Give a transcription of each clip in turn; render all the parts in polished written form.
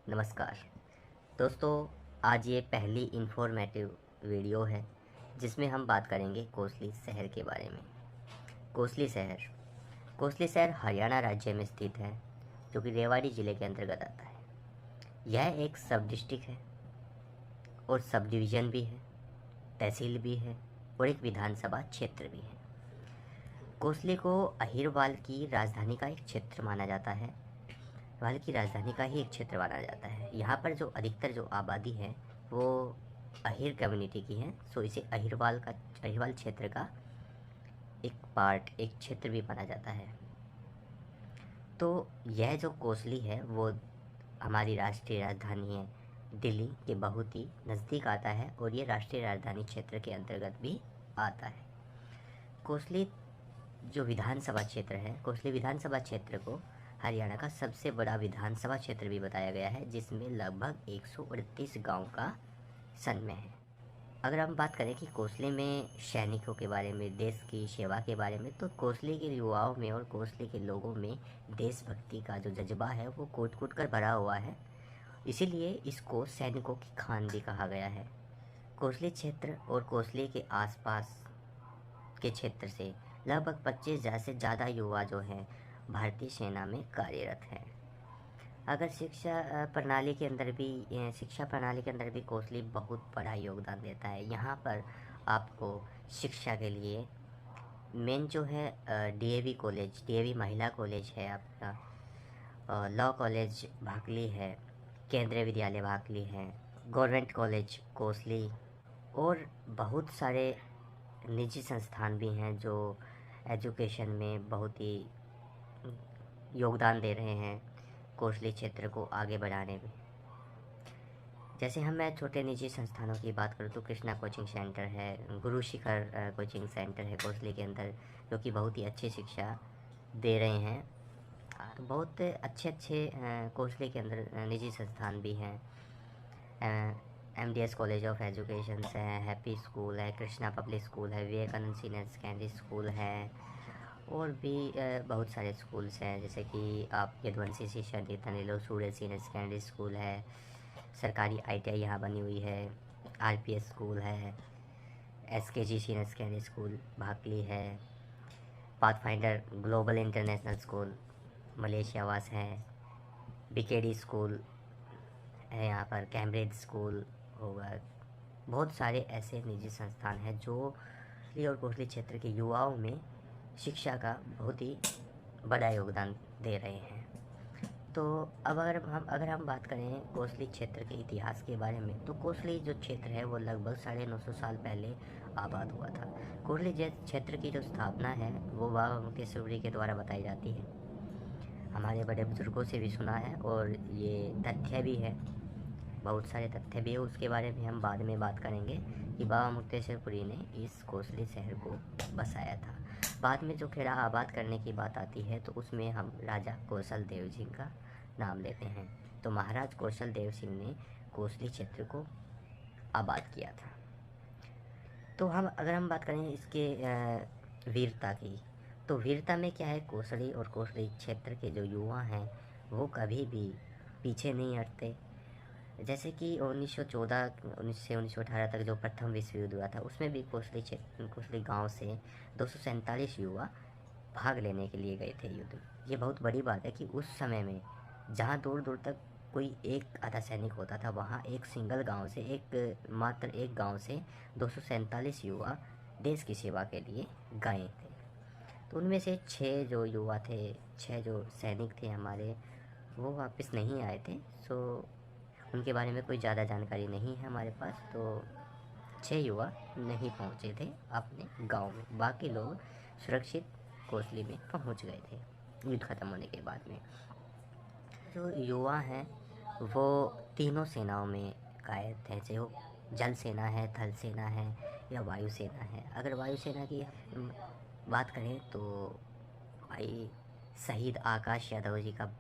नमस्कार दोस्तों। आज ये पहली इन्फॉर्मेटिव वीडियो है जिसमें हम बात करेंगे कोसली शहर के बारे में। कोसली शहर हरियाणा राज्य में स्थित है, जो कि रेवाड़ी ज़िले के अंतर्गत आता है। यह एक सब डिस्ट्रिक्ट है और सब डिवीज़न भी है, तहसील भी है और एक विधानसभा क्षेत्र भी है। कोसली को अहिरवाल की राजधानी का एक क्षेत्र माना जाता है। भारत की राजधानी का ही एक क्षेत्र माना जाता है। यहाँ पर जो अधिकतर जो आबादी है वो अहिर कम्युनिटी की है, सो इसे अहिरवाल क्षेत्र का एक क्षेत्र भी माना जाता है। तो यह जो कोसली है वो हमारी राष्ट्रीय राजधानी है दिल्ली के बहुत ही नज़दीक आता है और ये राष्ट्रीय राजधानी क्षेत्र के अंतर्गत भी आता है। कोसली जो विधानसभा क्षेत्र है, कोसली विधानसभा क्षेत्र को हरियाणा का सबसे बड़ा विधानसभा क्षेत्र भी बताया गया है, जिसमें लगभग 138 गांव का समय है। अगर हम बात करें कि कोसली में सैनिकों के बारे में, देश की सेवा के बारे में, तो कोसली के युवाओं में और कोसली के लोगों में देशभक्ति का जो जज्बा है वो कूट कूट कर भरा हुआ है। इसीलिए इसको सैनिकों की खान भी कहा गया है। कोसली क्षेत्र और कोसली के आसपास के क्षेत्र से लगभग 25,000 से ज़्यादा युवा जो हैं भारतीय सेना में कार्यरत हैं। अगर शिक्षा प्रणाली के अंदर भी कोसली बहुत बड़ा योगदान देता है। यहाँ पर आपको शिक्षा के लिए मेन जो है डीएवी महिला कॉलेज है, आपका लॉ कॉलेज भाकली है, केंद्रीय विद्यालय भाकली है, गवर्नमेंट कॉलेज कोसली और बहुत सारे निजी संस्थान भी हैं जो एजुकेशन में बहुत ही योगदान दे रहे हैं कोसली क्षेत्र को आगे बढ़ाने में। जैसे मैं छोटे निजी संस्थानों की बात करूँ तो कृष्णा कोचिंग सेंटर है, गुरु शिखर कोचिंग सेंटर है कोसली के अंदर, जो कि बहुत ही अच्छी शिक्षा दे रहे हैं। तो बहुत अच्छे कोसली के अंदर निजी संस्थान भी हैं। MDS कॉलेज ऑफ एजुकेशन है, हैप्पी स्कूल है, कृष्णा पब्लिक स्कूल है, विवेकानंद सीनियर सेकेंडरी स्कूल है और भी बहुत सारे स्कूल्स हैं, जैसे कि आप यदुवंशी शिक्षा निकेतन ले लो, सूर्य सीनियर सेकेंडरी स्कूल है, सरकारी ITI यहाँ बनी हुई है, RPS स्कूल है, SKG सीनियर सेकेंडरी स्कूल भाकली है, पाथफाइंडर ग्लोबल इंटरनेशनल स्कूल मलेशियावास है, BKD स्कूल है, यहाँ पर कैम्ब्रिज स्कूल होगा। बहुत सारे ऐसे निजी संस्थान हैं जो और कोसली क्षेत्र के युवाओं में शिक्षा का बहुत ही बड़ा योगदान दे रहे हैं। तो अब अगर हम बात करें कोसली क्षेत्र के इतिहास के बारे में, तो कोसली जो क्षेत्र है वो लगभग 950 साल पहले आबाद हुआ था। कोसली क्षेत्र की जो स्थापना है वो बाबा मुक्तेश्वरी के द्वारा बताई जाती है। हमारे बड़े बुजुर्गों से भी सुना है और ये तथ्य भी है, बहुत सारे तथ्य भी है। उसके बारे में हम बाद में बात करेंगे कि बाबा मुक्तेश्वरपुरी ने इस कोसली शहर को बसाया था। बाद में जो खेड़ा आबाद करने की बात आती है तो उसमें हम राजा कौशल देव सिंह का नाम लेते हैं। तो महाराज कौशल देव सिंह ने कोसली क्षेत्र को आबाद किया था। तो अगर हम बात करें इसके वीरता की, तो वीरता में क्या है, कोसली और कोसली क्षेत्र के जो युवा हैं वो कभी भी पीछे नहीं हटते। जैसे कि 1914 से 1918 तक जो प्रथम विश्व युद्ध हुआ था, उसमें भी कोसली गांव से 247 युवा भाग लेने के लिए गए थे युद्ध। ये बहुत बड़ी बात है कि उस समय में जहाँ दूर दूर तक कोई एक आधा सैनिक होता था, वहाँ मात्र एक गांव से 247 युवा देश की सेवा के लिए गए थे। तो उनमें से 6 जो युवा थे, 6 जो सैनिक थे हमारे, वो वापस नहीं आए थे। सो उनके बारे में कोई ज़्यादा जानकारी नहीं है हमारे पास। तो 6 युवा नहीं पहुंचे थे अपने गांव में, बाकी लोग सुरक्षित कोसली में पहुंच गए थे युद्ध ख़त्म होने के बाद में। जो युवा हैं वो तीनों सेनाओं में कायद थे, चाहे वो जल सेना है, थल सेना है या वायु सेना है। अगर वायुसेना की बात करें तो भाई शहीद आकाश यादव जी का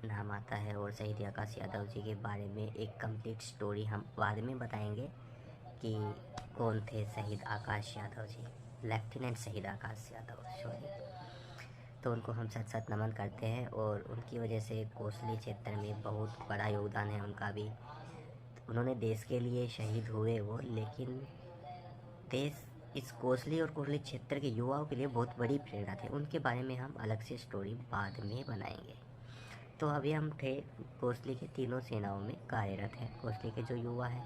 नाम आता है, और शहीद आकाश यादव जी के बारे में एक कंप्लीट स्टोरी हम बाद में बताएंगे कि कौन थे शहीद आकाश यादव जी, लेफ्टिनेंट शहीद आकाश यादव, सॉरी। तो उनको हम सत सत नमन करते हैं। और उनकी वजह से कोसली क्षेत्र में बहुत बड़ा योगदान है उनका भी। उन्होंने देश के लिए शहीद हुए वो, लेकिन देश इस कोसली और कोसली क्षेत्र के युवाओं के लिए बहुत बड़ी प्रेरणा थे। उनके बारे में हम अलग से स्टोरी बाद में बनाएंगे। तो अभी हम थे कोसली के तीनों सेनाओं में कार्यरत हैं। कोसली के जो युवा हैं,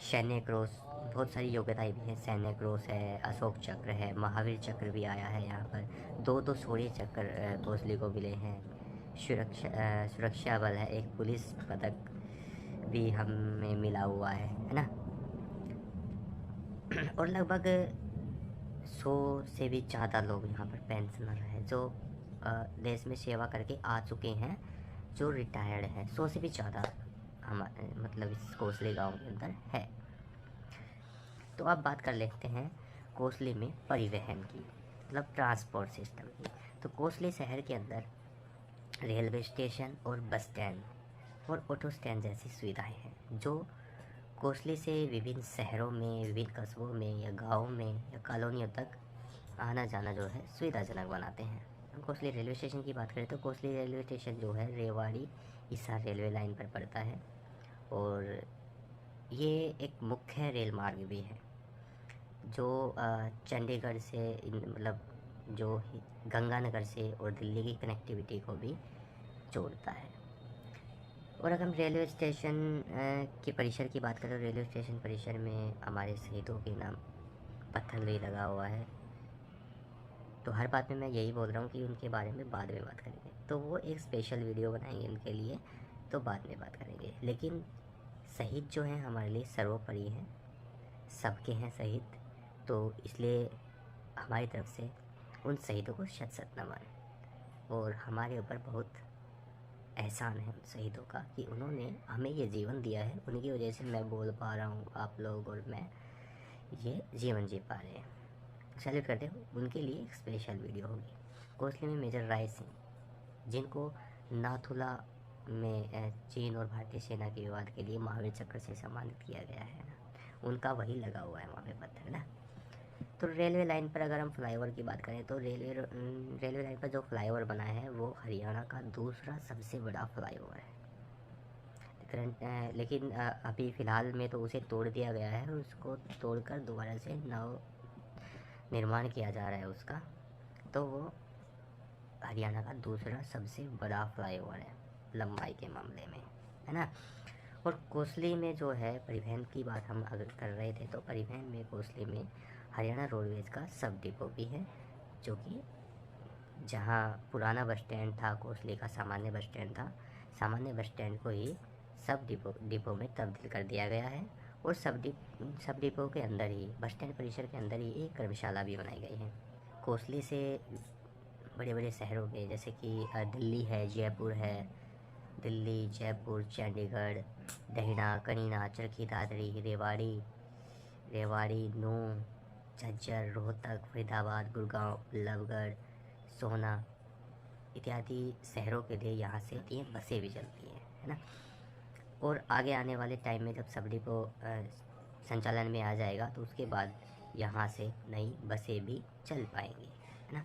सैन्य क्रॉस, बहुत सारी योग्यताएं भी हैं। सैन्य क्रॉस है, अशोक चक्र है, महावीर चक्र भी आया है यहाँ पर। दो शौर्य चक्र कोसली को मिले हैं। सुरक्षा बल है, एक पुलिस पदक भी हमें मिला हुआ है ना। और लगभग 100 से भी ज़्यादा लोग यहाँ पर पेंशनर हैं जो देश में सेवा करके आ चुके हैं, जो रिटायर्ड हैं। 100 से भी ज़्यादा हमारे मतलब इस कोसली गांव के अंदर है। तो अब बात कर लेते हैं कोसली में परिवहन की, मतलब ट्रांसपोर्ट सिस्टम की। तो कोसली शहर के अंदर रेलवे स्टेशन और बस स्टैंड और ऑटो स्टैंड जैसी सुविधाएं हैं, जो कोसली से विभिन्न शहरों में, विभिन्न कस्बों में या गाँव में या कॉलोनियों तक आना जाना जो है सुविधाजनक बनाते हैं। हम कोसली रेलवे स्टेशन की बात करें तो कोसली रेलवे स्टेशन जो है रेवाड़ी हिसार रेलवे लाइन पर पड़ता है। और ये एक मुख्य रेल मार्ग भी है जो चंडीगढ़ से मतलब जो गंगानगर से और दिल्ली की कनेक्टिविटी को भी जोड़ता है। और अगर हम रेलवे स्टेशन के परिसर की बात करें तो रेलवे स्टेशन परिसर में हमारे शहीदों के नाम पत्थर भी लगा हुआ है। तो हर बात में मैं यही बोल रहा हूँ कि उनके बारे में बाद में बात करेंगे, तो वो एक स्पेशल वीडियो बनाएंगे उनके लिए, तो बाद में बात करेंगे। लेकिन शहीद जो हैं हमारे लिए सर्वोपरि हैं, सबके हैं शहीद, तो इसलिए हमारी तरफ से उन शहीदों को शत शत नमन। और हमारे ऊपर बहुत एहसान है उन शहीदों का कि उन्होंने हमें ये जीवन दिया है। उनकी वजह से मैं बोल पा रहा हूँ, आप लोग और मैं ये जीवन जी पा रहे हैं। सैल्यूट करते हो, उनके लिए एक स्पेशल वीडियो होगी। कोसली में मेजर राय सिंह, जिनको नाथुला में चीन और भारतीय सेना के विवाद के लिए महावीर चक्र से सम्मानित किया गया है ना, उनका वही लगा हुआ है वहाँ पे पत्थर ना। तो रेलवे लाइन पर अगर हम फ्लाईओवर की बात करें तो रेलवे लाइन पर जो फ्लाईओवर बना है वो हरियाणा का दूसरा सबसे बड़ा फ्लाईओवर है। लेकिन अभी फ़िलहाल में तो उसे तोड़ दिया गया है, उसको तोड़कर दोबारा से नव निर्माण किया जा रहा है उसका। तो वो हरियाणा का दूसरा सबसे बड़ा फ्लाईओवर है लंबाई के मामले में, है ना। और कोसली में जो है परिवहन की बात हम अगर कर रहे थे तो परिवहन में कोसली में हरियाणा रोडवेज़ का सब डिपो भी है, जो कि जहाँ पुराना बस स्टैंड था कोसली का, सामान्य बस स्टैंड था, सामान्य बस स्टैंड को ही सब डिपो में तब्दील कर दिया गया है। और सब डिपो के अंदर ही, बस स्टैंड परिसर के अंदर ही एक कर्मशाला भी बनाई गई है। कोसली से बड़े बड़े शहरों के जैसे कि दिल्ली है, जयपुर है, दिल्ली, जयपुर, चंडीगढ़, दहिना, कनीना, चरखी दादरी, रेवाड़ी, नूंह, झज्जर, रोहतक, फरीदाबाद, गुड़गांव, बल्लभगढ़, सोहना इत्यादि शहरों के लिए यहाँ से 3 बसें भी चलती हैं, है ना। और आगे आने वाले टाइम में जब सब डिपो संचालन में आ जाएगा तो उसके बाद यहाँ से नई बसें भी चल पाएंगी, है ना।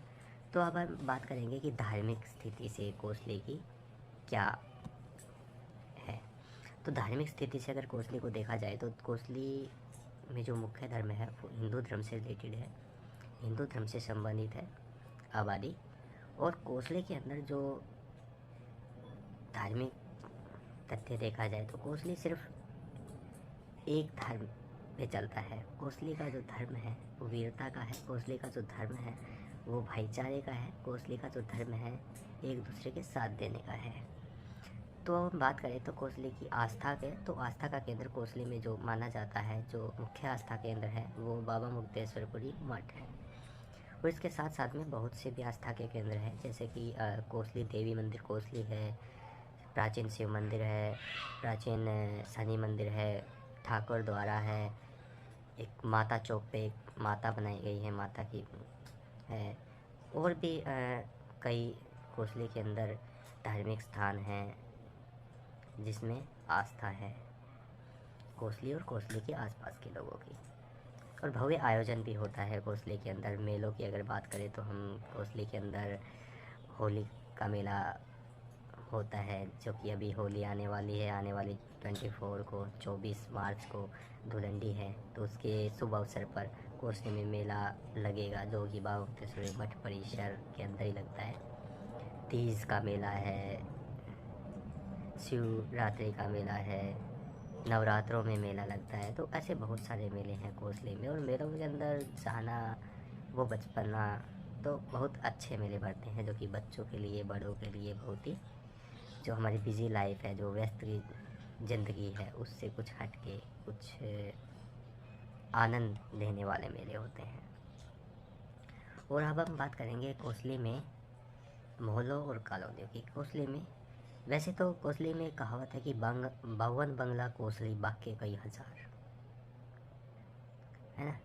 तो अब हम बात करेंगे कि धार्मिक स्थिति से कोसली की क्या है। तो धार्मिक स्थिति से अगर कोसली को देखा जाए तो कोसली में जो मुख्य धर्म है वो हिंदू धर्म से रिलेटेड है, हिंदू धर्म से संबंधित है आबादी। और कोसली के अंदर जो धार्मिक तथ्य देखा जाए तो कोसली सिर्फ एक धर्म पे चलता है। कोसली का जो धर्म है वो वीरता का है, कोसली का जो धर्म है वो भाईचारे का है, कोसली का जो धर्म है एक दूसरे के साथ देने का है। तो हम बात करें तो कोसली की आस्था के, तो आस्था का केंद्र कोसली में जो माना जाता है, जो मुख्य आस्था केंद्र है वो बाबा मुक्तेश्वरपुरी मठ है। और इसके साथ साथ में बहुत से भी आस्था के केंद्र हैं, जैसे कि कोसली देवी मंदिर कोसली है, प्राचीन शिव मंदिर है, प्राचीन शनि मंदिर है, ठाकुर द्वारा है, एक माता चौक पे एक माता बनाई गई है, माता की है। और भी कई कोसली के अंदर धार्मिक स्थान हैं जिसमें आस्था है कोसली और कोसली के आसपास के लोगों की। और भव्य आयोजन भी होता है कोसली के अंदर। मेलों की अगर बात करें तो हम कोसली के अंदर होली का मेला होता है, जो कि अभी होली आने वाली है, आने वाली 24 को, 24 मार्च को धुलंडी है, तो उसके शुभ अवसर पर कोसली में मेला लगेगा, जो कि बाबा मुक्तेश्वरी मठ परिसर के अंदर ही लगता है। तीज का मेला है, शिवरात्रि का मेला है, नवरात्रों में मेला लगता है। तो ऐसे बहुत सारे मेले हैं कोसली में, और मेलों के अंदर जाना वो बचपना, तो बहुत अच्छे मेले भरते हैं, जो कि बच्चों के लिए, बड़ों के लिए बहुत ही, जो हमारी बिजी लाइफ है, जो व्यस्त की ज़िंदगी है, उससे कुछ हट के कुछ आनंद देने वाले मेले होते हैं। और अब हम बात करेंगे कोसली में मोहल्लों और कॉलोनियों की। कोसली में वैसे तो कोसली में कहावत है कि 52 बंगला कोसली बाके कई हजार, है ना।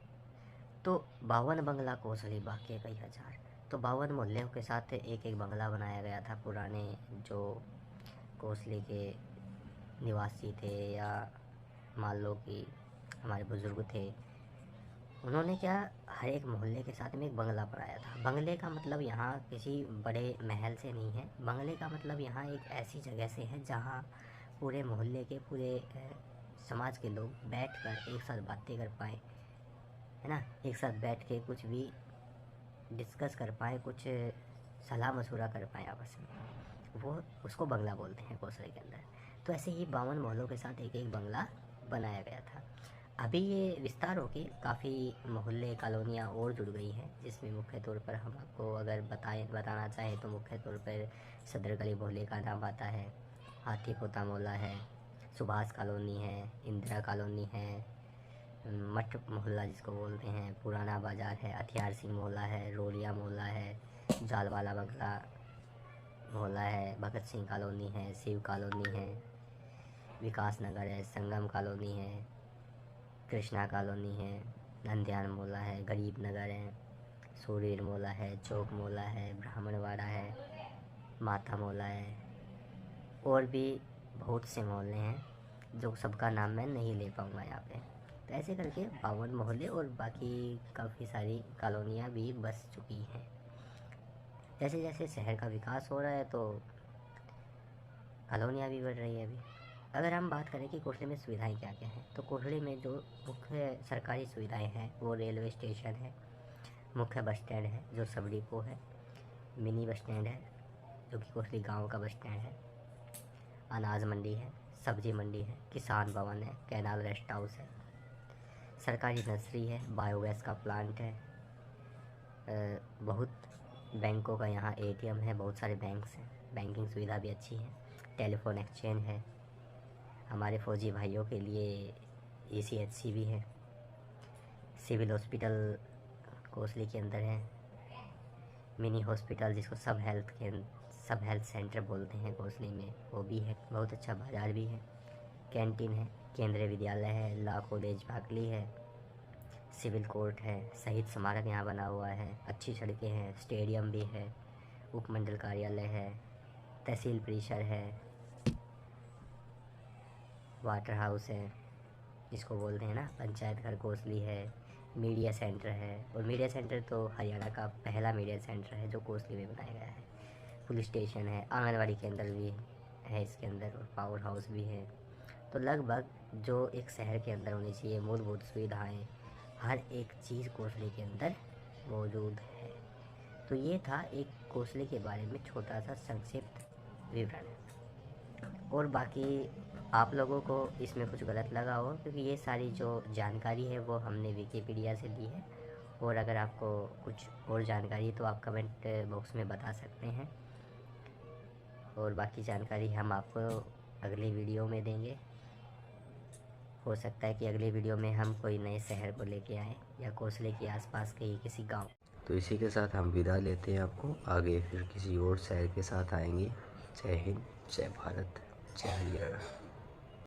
तो 52 बंगला कोसली बाके कई हजार, तो 52 मोहल्लों के साथ एक एक बंगला बनाया गया था। पुराने जो कोसली के निवासी थे, या मान लो कि हमारे बुज़ुर्ग थे, उन्होंने क्या, हर एक मोहल्ले के साथ में एक बंगला बनाया था। बंगले का मतलब यहाँ किसी बड़े महल से नहीं है, बंगले का मतलब यहाँ एक ऐसी जगह से है जहाँ पूरे मोहल्ले के, पूरे समाज के लोग बैठकर एक साथ बातें कर पाएँ, है ना, एक साथ बैठ के कुछ भी डिस्कस कर पाएँ, कुछ सलाह मशवरा कर पाएँ आपस में, वो उसको बंगला बोलते हैं कोसली के अंदर। तो ऐसे ही 52 मोहल्लों के साथ एक एक बंगला बनाया गया था। अभी ये विस्तार होके काफ़ी मोहल्ले, कॉलोनियाँ और जुड़ गई हैं, जिसमें मुख्य तौर पर हम आपको अगर बताना चाहें तो मुख्य तौर पर सदर गली मोहल्ले का नाम आता है, हाथी पोता मोहल्ला है, सुभाष कॉलोनी है, इंदिरा कॉलोनी है, मठ मोहल्ला जिसको बोलते हैं, पुराना बाज़ार है, हथियार सिंह मोहल्ला है, रोलिया मोहल्ला है, जालवाला बंगला मोहल्ला है, भगत सिंह कॉलोनी है, शिव कॉलोनी है, विकास नगर है, संगम कॉलोनी है, कृष्णा कॉलोनी है, नंदयान मोहल्ला है, गरीब नगर है, सूरीर मोहल्ला है, चौक मोहल्ला है, ब्राह्मणवाड़ा है, माता मोहल्ला है, और भी बहुत से मोहल्ले हैं जो सबका नाम मैं नहीं ले पाऊँगा यहाँ पे। तो ऐसे करके 52 मोहल्ले और बाकी काफ़ी सारी कॉलोनियाँ भी बस चुकी हैं। जैसे जैसे शहर का विकास हो रहा है तो कॉलोनियाँ भी बढ़ रही है अभी। अगर हम बात करें कि कोसली में सुविधाएं क्या क्या हैं, तो कोसली में जो मुख्य सरकारी सुविधाएं हैं वो रेलवे स्टेशन है, मुख्य बस स्टैंड है जो सब डिपो है, मिनी बस स्टैंड है जो कि कोसली गांव का बस स्टैंड है, अनाज मंडी है, सब्जी मंडी है, किसान भवन है, कैनाल रेस्ट हाउस है, सरकारी नर्सरी है, बायोगैस का प्लांट है, बहुत बैंकों का यहाँ ATM है, बहुत सारे बैंक्स हैं, बैंकिंग सुविधा भी अच्छी है, टेलीफोन एक्सचेंज है, हमारे फौजी भाइयों के लिए ECHC भी है, सिविल हॉस्पिटल कोसली के अंदर है, मिनी हॉस्पिटल जिसको सब हेल्थ सेंटर बोलते हैं कोसली में, वो भी है, बहुत अच्छा बाज़ार भी है, कैंटीन है, केंद्रीय विद्यालय है, लॉ कॉलेज भागली है, सिविल कोर्ट है, शहीद स्मारक यहाँ बना हुआ है, अच्छी सड़कें हैं, स्टेडियम भी है, उपमंडल कार्यालय है, तहसील परिसर है, वाटर हाउस है जिसको बोलते हैं ना पंचायत घर कोसली है, मीडिया सेंटर है, और मीडिया सेंटर तो हरियाणा का पहला मीडिया सेंटर है जो कोसली में बनाया गया है, पुलिस स्टेशन है, आंगनवाड़ी केंद्र भी है इसके अंदर, और पावर हाउस भी है। तो लगभग जो एक शहर के अंदर होनी चाहिए मूलभूत सुविधाएं, हर एक चीज़ कोसली के अंदर मौजूद है। तो ये था एक कोसली के बारे में छोटा सा संक्षिप्त विवरण, और बाकी आप लोगों को इसमें कुछ गलत लगा हो, क्योंकि ये सारी जो जानकारी है वो हमने विकिपीडिया से ली है, और अगर आपको कुछ और जानकारी तो आप कमेंट बॉक्स में बता सकते हैं, और बाकी जानकारी हम आपको अगली वीडियो में देंगे। हो सकता है कि अगली वीडियो में हम कोई नए शहर को लेके आएँ, या कोसली के आसपास के ही किसी गांव। तो इसी के साथ हम विदा लेते हैं आपको, आगे फिर किसी और शहर के साथ आएंगे। जय हिंद, जय भारत, जय हरियाणा।